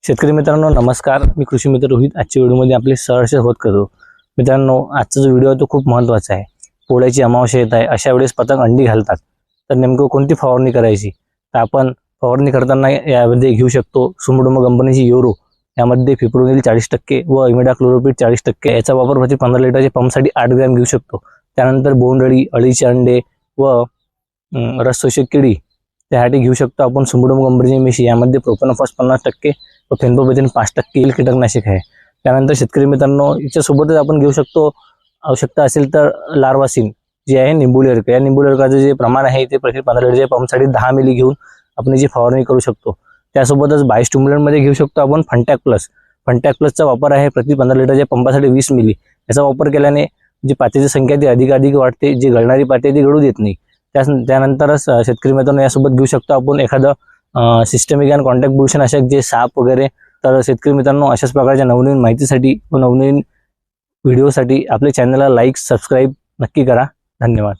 शेतकरी मित्रांनो नमस्कार, मी कृषी मित्र रोहित आजच्या व्हिडिओमध्ये आपले सहर्ष स्वागत करतो। मित्रांनो, आजचा जो व्हिडिओ आहे तो खूप महत्त्वाचा आहे। पोळ्याची अमावस्या येत आहे, अशा वेळेस पतंग अंडी घालतात, तर नेमकं कोणती फवारणी करायची? तर आपण फवारणी करताना यामध्ये घेऊ शकतो सुमोटो कंपनीची योरो, यामध्ये फिप्रोनिल 40% व इमिडाक्लोरोपिड 40%, याचा वापर प्रति 15 लिटरच्या पंपसाठी 8 ग्रॅम घेऊ शकतो। त्यानंतर बोंडअळी, अळीचे अंडे व रसशोषक किडी त्यासाठी घेऊ शकतो आपण सुमोटो कंपनीची मेशी, यामध्ये प्रोपॅनोफॉस 50% व फेनोबायझिन 5% कीटकनाशक आहे। त्यानंतर शेतकरी मित्रांनो, याच्यासोबतच आपण घेऊ शकतो, आवश्यकता असेल तर लार्वासिन जे आहे निंबुलिअर्क, या निंबुलिअर्काचे जे प्रमाण आहे ते प्रति 15 लिटरच्या पंपसाठी 10 मिली घेऊन आपण याची फवारणी करू शकतो। त्यासोबतच बायोस्टिम्युलंटमध्ये घेऊ शकतो आपण फंटॅक प्लस। फंटॅक प्लसचा वापर आहे प्रति 15 लिटरच्या पंपासाठी 20 मिली। याचा वापर केल्याने जी पात्याची संख्या ती अधिकाधिक वाढते, जी गळणारी पाती ती गळू देत नाही। त्यानंतरच शेतकरी मित्रांनो यासोबत घेऊ शकतो आपण एखादं सिस्टमिक अँड कॉन्टॅक्ट बुरशीनाशक, जे साप वगैरे। तर शेतकरी मित्रांनो, अशाच प्रकारच्या नवनवीन माहितीसाठी व नवनवीन व्हिडिओसाठी आपल्या चॅनलला लाईक सबस्क्राईब नक्की करा। धन्यवाद।